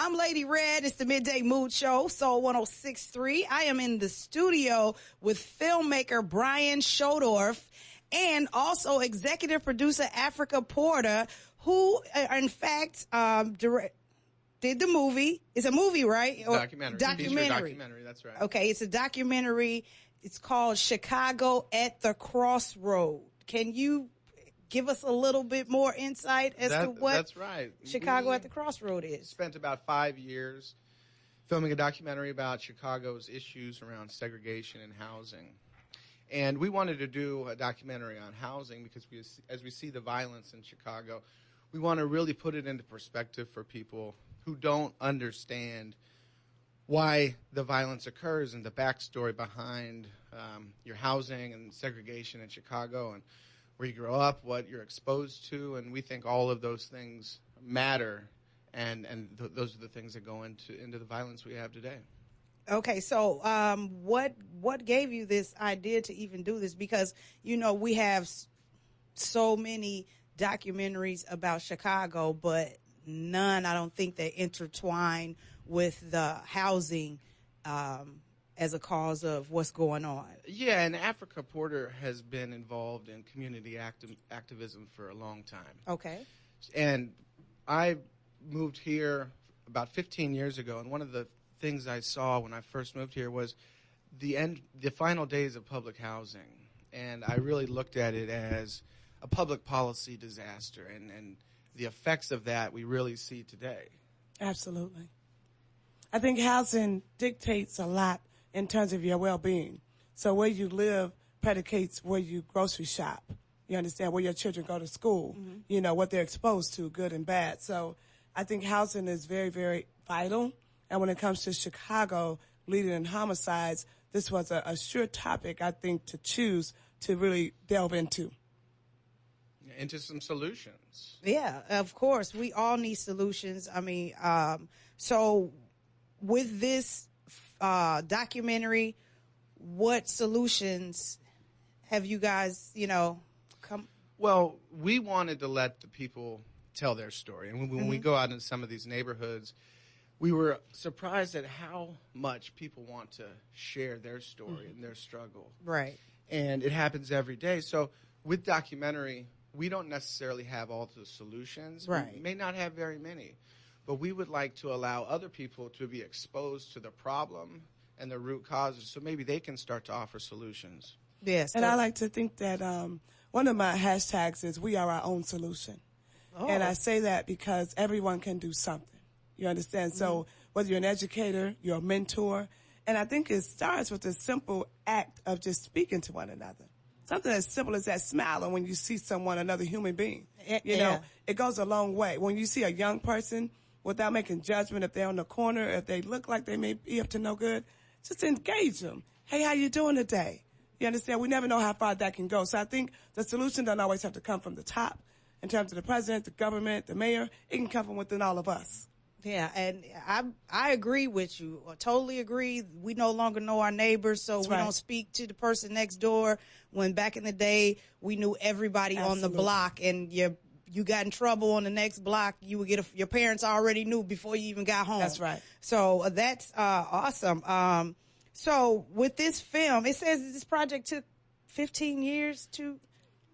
I'm Lady Red. It's the Midday Mood Show, Soul 106.3. I am in the studio with filmmaker Brian Schodorf and also executive producer Afrika Porter, who, in fact, did the movie. It's a movie, right? Documentary. Documentary. That's right. Okay, it's a documentary. It's called Chicago at the Crossroad. Can you give us a little bit more insight as to what that's right. Chicago at the Crossroad is? Spent about 5 years filming a documentary about Chicago's issues around segregation and housing. And we wanted to do a documentary on housing because as we see the violence in Chicago, we want to really put it into perspective for people who don't understand why the violence occurs and the backstory behind your housing and segregation in Chicago and where you grow up, what you're exposed to, and we think all of those things matter, and those are the things that go into the violence we have today. Okay, so what gave you this idea to even do this? Because, you know, we have so many documentaries about Chicago, but none, I don't think, that intertwine with the housing as a cause of what's going on. Yeah, and Afrika Porter has been involved in community activism for a long time. Okay. And I moved here about 15 years ago, and one of the things I saw when I first moved here was the final days of public housing. And I really looked at it as a public policy disaster, and the effects of that we really see today. Absolutely. I think housing dictates a lot in terms of your well-being. So where you live predicates where you grocery shop. You understand? Where your children go to school, you know, what they're exposed to, good and bad. So I think housing is very, very vital. And when it comes to Chicago leading in homicides, this was a sure topic, I think, to choose to really delve into. Into some solutions. Yeah, of course. We all need solutions. I mean, so with this documentary, what solutions have you guys, come? Well, we wanted to let the people tell their story. And when we go out into some of these neighborhoods, we were surprised at how much people want to share their story and their struggle. Right. And it happens every day. So with documentary, we don't necessarily have all the solutions. Right. We may not have very many. But we would like to allow other people to be exposed to the problem and the root causes so maybe they can start to offer solutions. Yes. And I like to think that one of my hashtags is we are our own solution. Oh. And I say that because everyone can do something. You understand? So whether you're an educator, you're a mentor, and I think it starts with the simple act of just speaking to one another. Something as simple as that smiling when you see someone, another human being. You know, it goes a long way. When you see a young person, without making judgment if they're on the corner, if they look like they may be up to no good, just engage them. Hey, how you doing today? You understand? We never know how far that can go. So I think the solution doesn't always have to come from the top in terms of the president, the government, the mayor. It can come from within all of us. Yeah, and I agree with you. I totally agree. We no longer know our neighbors, so we don't speak to the person next door. When back in the day, we knew everybody on the block, and you got in trouble on the next block, you would get your parents already knew before you even got home. That's right. So that's awesome. So with this film, it says this project took 15 years to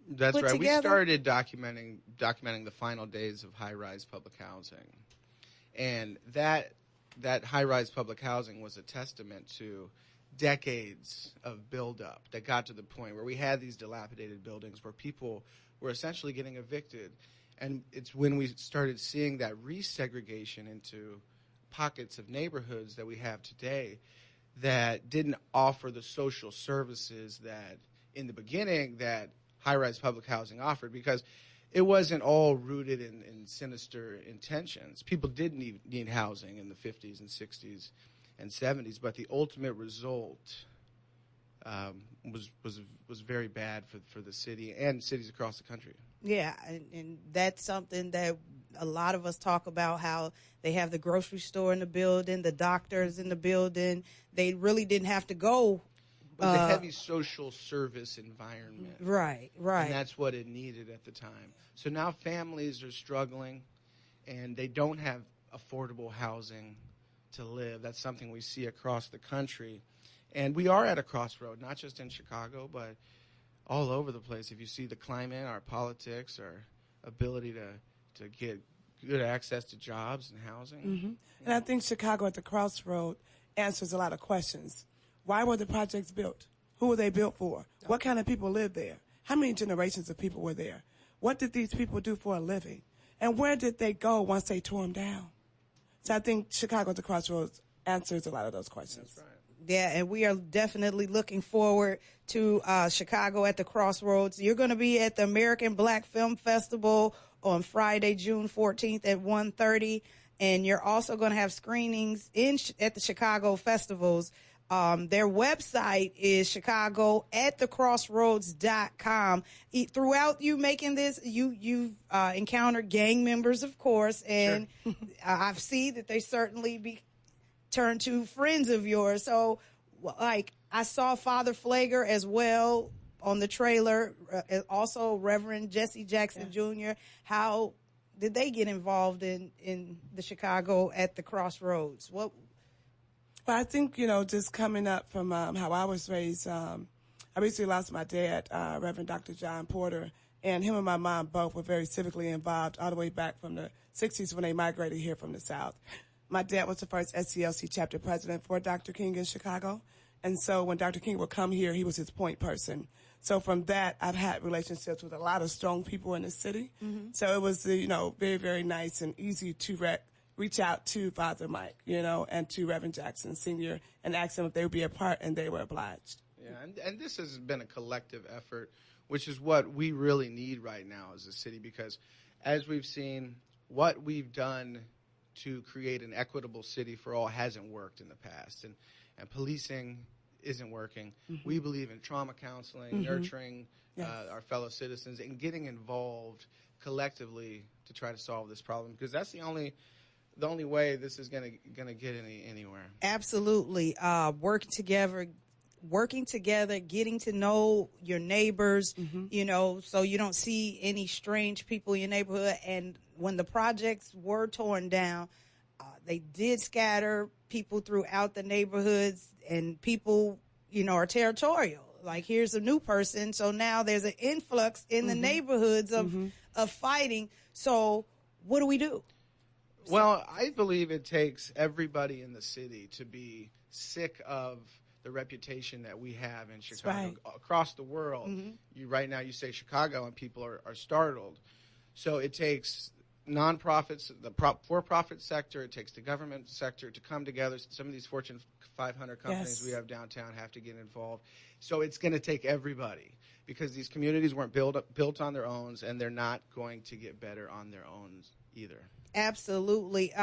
That's put right. together? We started documenting the final days of high-rise public housing. And that high-rise public housing was a testament to decades of buildup that got to the point where we had these dilapidated buildings where people were essentially getting evicted. And it's when we started seeing that resegregation into pockets of neighborhoods that we have today that didn't offer the social services that in the beginning that high-rise public housing offered, because it wasn't all rooted in sinister intentions. People did need housing in the 50s and 60s and 70s, but the ultimate result was very bad for the city and cities across the country. Yeah, and that's something that a lot of us talk about, how they have the grocery store in the building, the doctors in the building. They really didn't have to go. It was a heavy social service environment. Right. And that's what it needed at the time. So now families are struggling, and they don't have affordable housing to live. That's something we see across the country. And we are at a crossroad, not just in Chicago, but all over the place. If you see the climate, our politics, our ability to get good access to jobs and housing. Mm-hmm. And I think Chicago at the Crossroad answers a lot of questions. Why were the projects built? Who were they built for? What kind of people lived there? How many generations of people were there? What did these people do for a living? And where did they go once they tore them down? So I think Chicago at the Crossroads answers a lot of those questions. That's right. Yeah, and we are definitely looking forward to Chicago at the Crossroads. You're going to be at the American Black Film Festival on Friday, June 14th at 1:30, and you're also going to have screenings at the Chicago festivals. Their website is chicagoatthecrossroads.com. Throughout you making this, you've encountered gang members, of course, and Sure. I've seen that they certainly turn to friends of yours. So, like, I saw Father Flager as well on the trailer, also Reverend Jesse Jackson Jr. How did they get involved in the Chicago at the Crossroads? What? Well, I think, just coming up from how I was raised, I recently lost my dad, Reverend Dr. John Porter, and him and my mom both were very civically involved all the way back from the 60s when they migrated here from the South. My dad was the first SCLC chapter president for Dr. King in Chicago, and so when Dr. King would come here, he was his point person. So from that, I've had relationships with a lot of strong people in the city. Mm-hmm. So it was, very, very nice and easy to reach out to Father Mike, and to Reverend Jackson Sr. and ask them if they would be a part, and they were obliged. Yeah, and this has been a collective effort, which is what we really need right now as a city, because as we've seen, what we've done to create an equitable city for all hasn't worked in the past, and policing isn't working. Mm-hmm. We believe in trauma counseling, mm-hmm. nurturing our fellow citizens, and getting involved collectively to try to solve this problem, because that's the only way this is gonna get anywhere. Absolutely, working together, getting to know your neighbors, mm-hmm. So you don't see any strange people in your neighborhood. And when the projects were torn down, they did scatter people throughout the neighborhoods, and people, are territorial. Like, here's a new person, so now there's an influx in mm-hmm. the neighborhoods of fighting. So what do we do? Well, I believe it takes everybody in the city to be sick of the reputation that we have in Chicago, across the world. Mm-hmm. Right now you say Chicago and people are startled. So it takes nonprofits, the for-profit sector, it takes the government sector to come together. Some of these Fortune 500 companies we have downtown have to get involved. So it's going to take everybody, because these communities weren't built on their own, and they're not going to get better on their own either. Absolutely.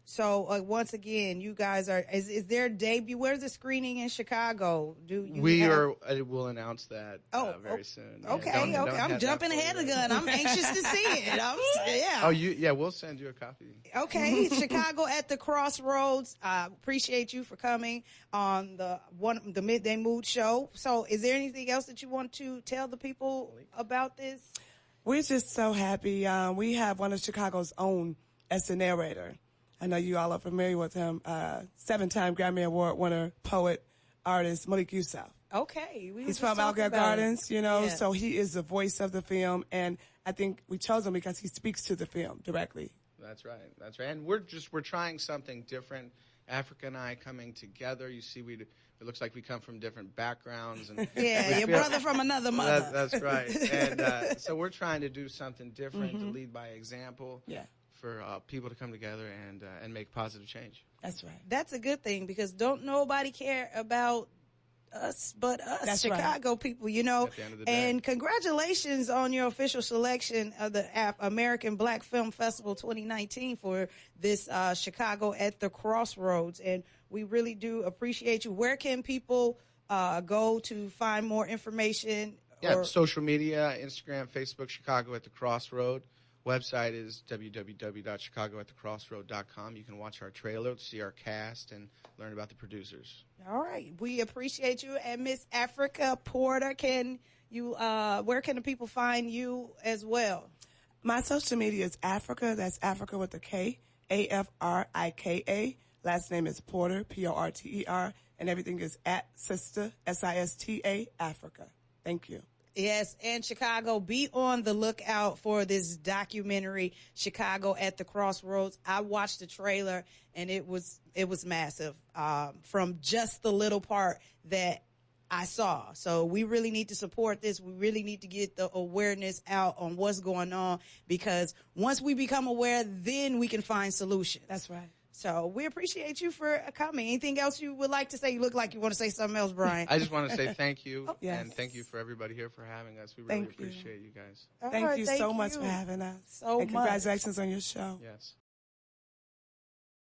So once again, you guys is there a debut? Where's the screening in Chicago? We'll announce that very soon. Okay, Don't I'm jumping ahead of the gun. I'm anxious to see it. We'll send you a copy. Okay, Chicago at the Crossroads. Appreciate you for coming on the Midday Mood Show. So is there anything else that you want to tell the people about this? We're just so happy. We have one of Chicago's own as the narrator. I know you all are familiar with him. 7-time Grammy Award winner, poet, artist, Malik Yousef. Okay. He's from Algar Gardens, so he is the voice of the film. And I think we chose him because he speaks to the film directly. That's right. And we're trying something different. Afrika and I coming together. You see, it looks like we come from different backgrounds. And your brother from another mother. That's right. And so we're trying to do something different, to lead by example. Yeah. For people to come together and make positive change. That's right. That's a good thing, because don't nobody care about us but us. That's Chicago people, At the end of the day. And congratulations on your official selection of the American Black Film Festival 2019 for this Chicago at the Crossroads. And we really do appreciate you. Where can people go to find more information? Social media, Instagram, Facebook, Chicago at the Crossroad. Website is www.chicagoatthecrossroad.com. You can watch our trailer, see our cast, and learn about the producers. All right. We appreciate you. And Miss Afrika Porter, where can the people find you as well? My social media is Afrika. That's Afrika with a K, Afrika. Last name is Porter, Porter, and everything is at Sister, Sista, Afrika. Thank you. Yes, and Chicago, be on the lookout for this documentary, Chicago at the Crossroads. I watched the trailer, and it was massive from just the little part that I saw. So we really need to support this. We really need to get the awareness out on what's going on, because once we become aware, then we can find solutions. That's right. So we appreciate you for coming. Anything else you would like to say? You look like you want to say something else, Brian. I just want to say thank you, Yes. and thank you for everybody here for having us. We really appreciate you guys. Thank you so much for having us. So and congratulations on your show. Yes.